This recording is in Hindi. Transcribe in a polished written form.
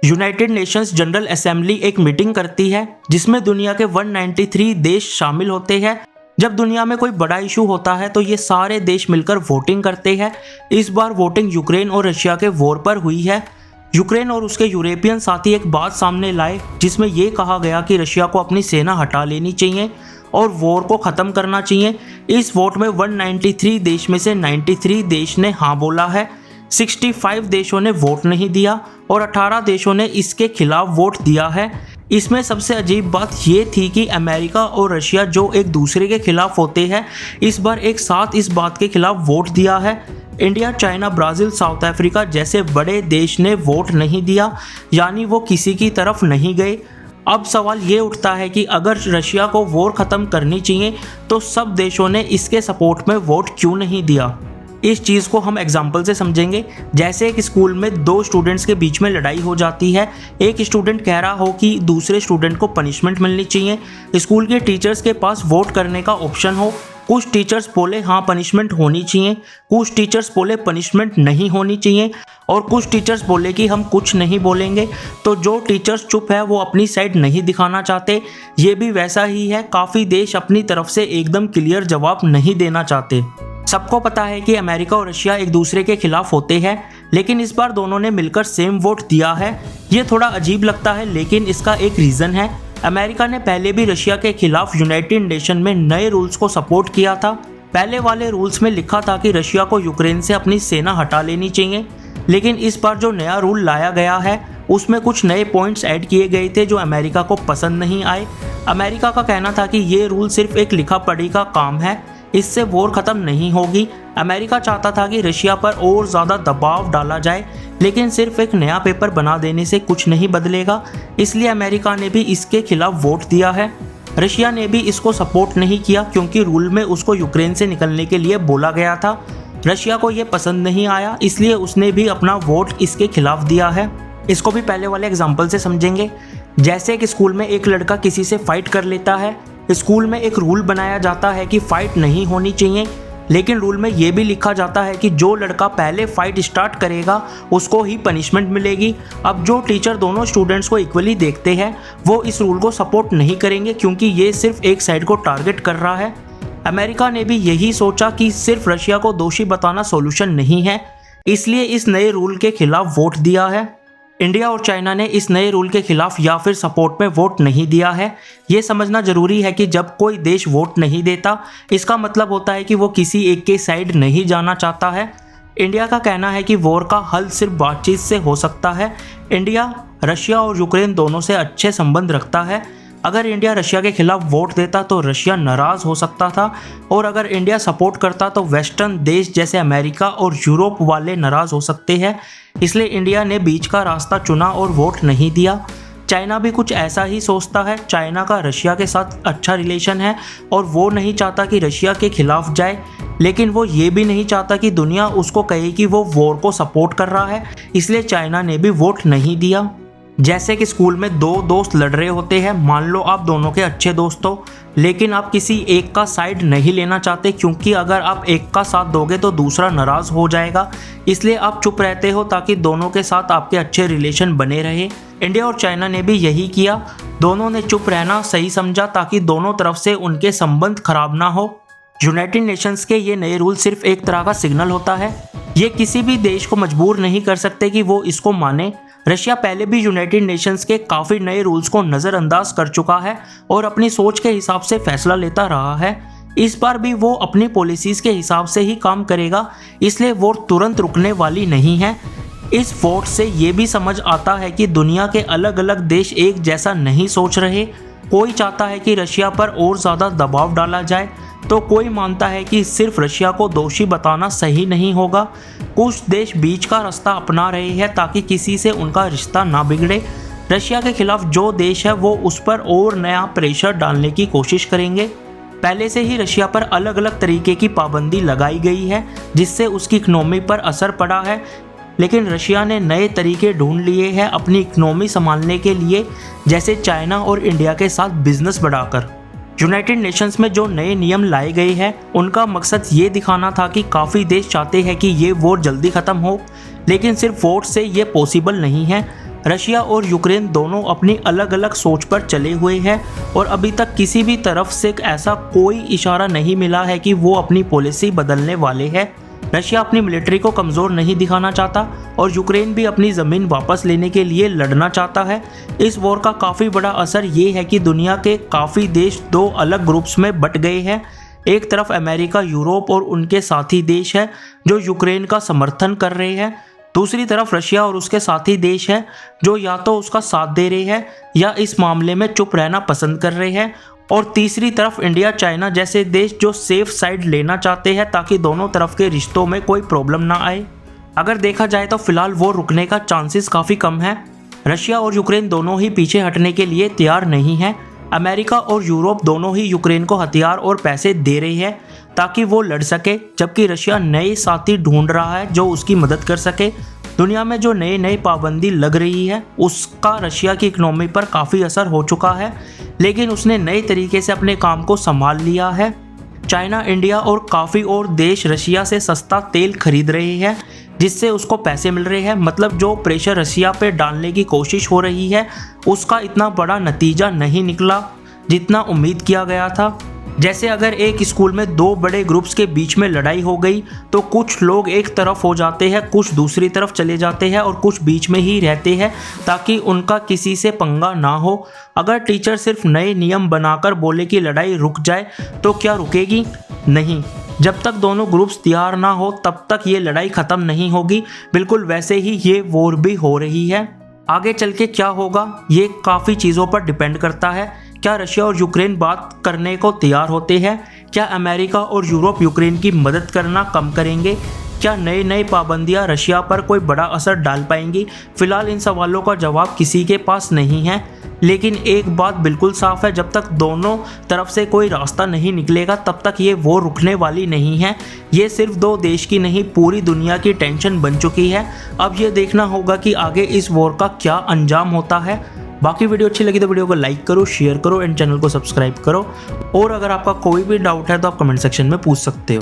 यूनाइटेड नेशंस जनरल असेंबली एक मीटिंग करती है जिसमें दुनिया के 193 देश शामिल होते हैं। जब दुनिया में कोई बड़ा इशू होता है तो ये सारे देश मिलकर वोटिंग करते हैं। इस बार वोटिंग यूक्रेन और रशिया के वॉर पर हुई है। यूक्रेन और उसके यूरोपियन साथी एक बात सामने लाए जिसमें यह कहा गया कि रशिया को अपनी सेना हटा लेनी चाहिए और वॉर को ख़त्म करना चाहिए। इस वोट में 193 देश में से 93 देश ने हाँ बोला है, 65 देशों ने वोट नहीं दिया और 18 देशों ने इसके खिलाफ वोट दिया है। इसमें सबसे अजीब बात ये थी कि अमेरिका और रशिया जो एक दूसरे के खिलाफ होते हैं, इस बार एक साथ इस बात के खिलाफ वोट दिया है। India, China, Brazil, south Africa जैसे बड़े देश ने वोट नहीं दिया, यानी वो किसी की तरफ नहीं गए। अब सवाल ये उठता है कि अगर रशिया को वॉर ख़त्म करनी चाहिए तो सब देशों ने इसके सपोर्ट में वोट क्यों नहीं दिया। इस चीज़ को हम एग्जाम्पल से समझेंगे। जैसे एक स्कूल में दो स्टूडेंट्स के बीच में लड़ाई हो जाती है। एक स्टूडेंट कह रहा हो कि दूसरे स्टूडेंट को पनिशमेंट मिलनी चाहिए। स्कूल के टीचर्स के पास वोट करने का ऑप्शन हो। कुछ टीचर्स बोले हाँ पनिशमेंट होनी चाहिए, कुछ टीचर्स बोले पनिशमेंट नहीं होनी चाहिए और कुछ टीचर्स बोले कि हम कुछ नहीं बोलेंगे। तो जो टीचर्स चुप है वो अपनी साइड नहीं दिखाना चाहते। ये भी वैसा ही है, काफ़ी देश अपनी तरफ से एकदम क्लियर जवाब नहीं देना चाहते। सबको पता है कि अमेरिका और रशिया एक दूसरे के खिलाफ होते हैं, लेकिन इस बार दोनों ने मिलकर सेम वोट दिया है। ये थोड़ा अजीब लगता है, लेकिन इसका एक रीज़न है। अमेरिका ने पहले भी रशिया के खिलाफ यूनाइटेड नेशन में नए रूल्स को सपोर्ट किया था। पहले वाले रूल्स में लिखा था कि रशिया को यूक्रेन से अपनी सेना हटा लेनी चाहिए, लेकिन इस बार जो नया रूल लाया गया है उसमें कुछ नए पॉइंट्स ऐड किए गए थे जो अमेरिका को पसंद नहीं आए। अमेरिका का कहना था कि ये रूल सिर्फ एक लिखा पढ़ी का काम है, इससे वॉर ख़त्म नहीं होगी। अमेरिका चाहता था कि रशिया पर और ज़्यादा दबाव डाला जाए, लेकिन सिर्फ एक नया पेपर बना देने से कुछ नहीं बदलेगा। इसलिए अमेरिका ने भी इसके खिलाफ वोट दिया है। रशिया ने भी इसको सपोर्ट नहीं किया क्योंकि रूल में उसको यूक्रेन से निकलने के लिए बोला गया था। रशिया को ये पसंद नहीं आया, इसलिए उसने भी अपना वोट इसके खिलाफ दिया है। इसको भी पहले वाले एग्जाम्पल से समझेंगे। जैसे कि स्कूल में एक लड़का किसी से फाइट कर लेता है। स्कूल में एक रूल बनाया जाता है कि फ़ाइट नहीं होनी चाहिए, लेकिन रूल में ये भी लिखा जाता है कि जो लड़का पहले फ़ाइट स्टार्ट करेगा उसको ही पनिशमेंट मिलेगी। अब जो टीचर दोनों स्टूडेंट्स को इक्वली देखते हैं वो इस रूल को सपोर्ट नहीं करेंगे क्योंकि ये सिर्फ एक साइड को टारगेट कर रहा है। अमेरिका ने भी यही सोचा कि सिर्फ रशिया को दोषी बताना सॉल्यूशन नहीं है, इसलिए इस नए रूल के खिलाफ वोट दिया है। इंडिया और चाइना ने इस नए रूल के खिलाफ या फिर सपोर्ट में वोट नहीं दिया है। ये समझना जरूरी है कि जब कोई देश वोट नहीं देता, इसका मतलब होता है कि वो किसी एक के साइड नहीं जाना चाहता है। इंडिया का कहना है कि वॉर का हल सिर्फ बातचीत से हो सकता है। इंडिया रशिया और यूक्रेन दोनों से अच्छे संबंध रखता है। अगर इंडिया रशिया के खिलाफ वोट देता तो रशिया नाराज़ हो सकता था, और अगर इंडिया सपोर्ट करता तो वेस्टर्न देश जैसे अमेरिका और यूरोप वाले नाराज़ हो सकते हैं। इसलिए इंडिया ने बीच का रास्ता चुना और वोट नहीं दिया। चाइना भी कुछ ऐसा ही सोचता है। चाइना का रशिया के साथ अच्छा रिलेशन है और वो नहीं चाहता कि रशिया के खिलाफ जाए, लेकिन वो ये भी नहीं चाहता कि दुनिया उसको कहे कि वो वॉर को सपोर्ट कर रहा है। इसलिए चाइना ने भी वोट नहीं दिया। जैसे कि स्कूल में दो दोस्त लड़ रहे होते हैं, मान लो आप दोनों के अच्छे दोस्त हो, लेकिन आप किसी एक का साइड नहीं लेना चाहते क्योंकि अगर आप एक का साथ दोगे तो दूसरा नाराज़ हो जाएगा। इसलिए आप चुप रहते हो ताकि दोनों के साथ आपके अच्छे रिलेशन बने रहे। इंडिया और चाइना ने भी यही किया। दोनों ने चुप रहना सही समझा ताकि दोनों तरफ से उनके संबंध खराब ना हो। यूनाइटेड नेशंस के ये नए रूल सिर्फ एक तरह का सिग्नल होता है। ये किसी भी देश को मजबूर नहीं कर सकते कि वो इसको माने। रशिया पहले भी यूनाइटेड नेशंस के काफ़ी नए रूल्स को नज़रअंदाज कर चुका है और अपनी सोच के हिसाब से फैसला लेता रहा है। इस बार भी वो अपनी पॉलिसीज़ के हिसाब से ही काम करेगा, इसलिए वो तुरंत रुकने वाली नहीं है। इस वोट से ये भी समझ आता है कि दुनिया के अलग अलग देश एक जैसा नहीं सोच रहे। कोई चाहता है कि रशिया पर और ज़्यादा दबाव डाला जाए, तो कोई मानता है कि सिर्फ रशिया को दोषी बताना सही नहीं होगा। कुछ देश बीच का रास्ता अपना रहे हैं ताकि किसी से उनका रिश्ता ना बिगड़े। रशिया के खिलाफ जो देश है वो उस पर और नया प्रेशर डालने की कोशिश करेंगे। पहले से ही रशिया पर अलग अलग तरीके की पाबंदी लगाई गई है जिससे उसकी इकनॉमी पर असर पड़ा है, लेकिन रशिया ने नए तरीके ढूंढ लिए हैं अपनी इकनॉमी संभालने के लिए, जैसे चाइना और इंडिया के साथ बिजनेस बढ़ाकर। यूनाइटेड नेशंस में जो नए नियम लाए गए हैं उनका मकसद ये दिखाना था कि काफ़ी देश चाहते हैं कि ये वॉर जल्दी ख़त्म हो, लेकिन सिर्फ वोट से ये पॉसिबल नहीं है। रशिया और यूक्रेन दोनों अपनी अलग अलग सोच पर चले हुए हैं और अभी तक किसी भी तरफ से ऐसा कोई इशारा नहीं मिला है कि वो अपनी पॉलिसी बदलने वाले हैं। रशिया अपनी मिलिट्री को कमज़ोर नहीं दिखाना चाहता और यूक्रेन भी अपनी ज़मीन वापस लेने के लिए लड़ना चाहता है। इस वॉर का काफ़ी बड़ा असर ये है कि दुनिया के काफ़ी देश दो अलग ग्रुप्स में बट गए हैं। एक तरफ अमेरिका, यूरोप और उनके साथी देश है जो यूक्रेन का समर्थन कर रहे हैं। दूसरी तरफ रशिया और उसके साथी देश हैं जो या तो उसका साथ दे रहे हैं या इस मामले में चुप रहना पसंद कर रहे हैं। और तीसरी तरफ इंडिया, चाइना जैसे देश जो सेफ साइड लेना चाहते हैं ताकि दोनों तरफ के रिश्तों में कोई प्रॉब्लम ना आए। अगर देखा जाए तो फिलहाल वो रुकने का चांसेस काफ़ी कम है। रशिया और यूक्रेन दोनों ही पीछे हटने के लिए तैयार नहीं है। अमेरिका और यूरोप दोनों ही यूक्रेन को हथियार और पैसे दे रहे हैं ताकि वो लड़ सके, जबकि रशिया नए साथी ढूंढ रहा है जो उसकी मदद कर सके। दुनिया में जो नई पाबंदी लग रही है उसका रशिया की इकोनॉमी पर काफ़ी असर हो चुका है, लेकिन उसने नए तरीके से अपने काम को संभाल लिया है। चाइना, इंडिया और काफ़ी और देश रशिया से सस्ता तेल खरीद रहे हैं जिससे उसको पैसे मिल रहे हैं। मतलब जो प्रेशर रशिया पे डालने की कोशिश हो रही है उसका इतना बड़ा नतीजा नहीं निकला जितना उम्मीद किया गया था। जैसे अगर एक स्कूल में दो बड़े ग्रुप्स के बीच में लड़ाई हो गई तो कुछ लोग एक तरफ हो जाते हैं, कुछ दूसरी तरफ चले जाते हैं और कुछ बीच में ही रहते हैं ताकि उनका किसी से पंगा ना हो। अगर टीचर सिर्फ नए नियम बनाकर बोले कि लड़ाई रुक जाए तो क्या रुकेगी? नहीं। जब तक दोनों ग्रुप्स तैयार ना हो तब तक ये लड़ाई ख़त्म नहीं होगी। बिल्कुल वैसे ही ये वॉर भी हो रही है। आगे चल के क्या होगा ये काफ़ी चीज़ों पर डिपेंड करता है। क्या रशिया और यूक्रेन बात करने को तैयार होते हैं? क्या अमेरिका और यूरोप यूक्रेन की मदद करना कम करेंगे? क्या नई पाबंदियां रशिया पर कोई बड़ा असर डाल पाएंगी? फिलहाल इन सवालों का जवाब किसी के पास नहीं है, लेकिन एक बात बिल्कुल साफ है, जब तक दोनों तरफ से कोई रास्ता नहीं निकलेगा तब तक ये वॉर रुकने वाली नहीं है। ये सिर्फ दो देश की नहीं पूरी दुनिया की टेंशन बन चुकी है। अब ये देखना होगा कि आगे इस वॉर का क्या अंजाम होता है। बाकी वीडियो अच्छी लगी तो वीडियो को लाइक करो, शेयर करो एंड चैनल को सब्सक्राइब करो। और अगर आपका कोई भी डाउट है तो आप कमेंट सेक्शन में पूछ सकते हो।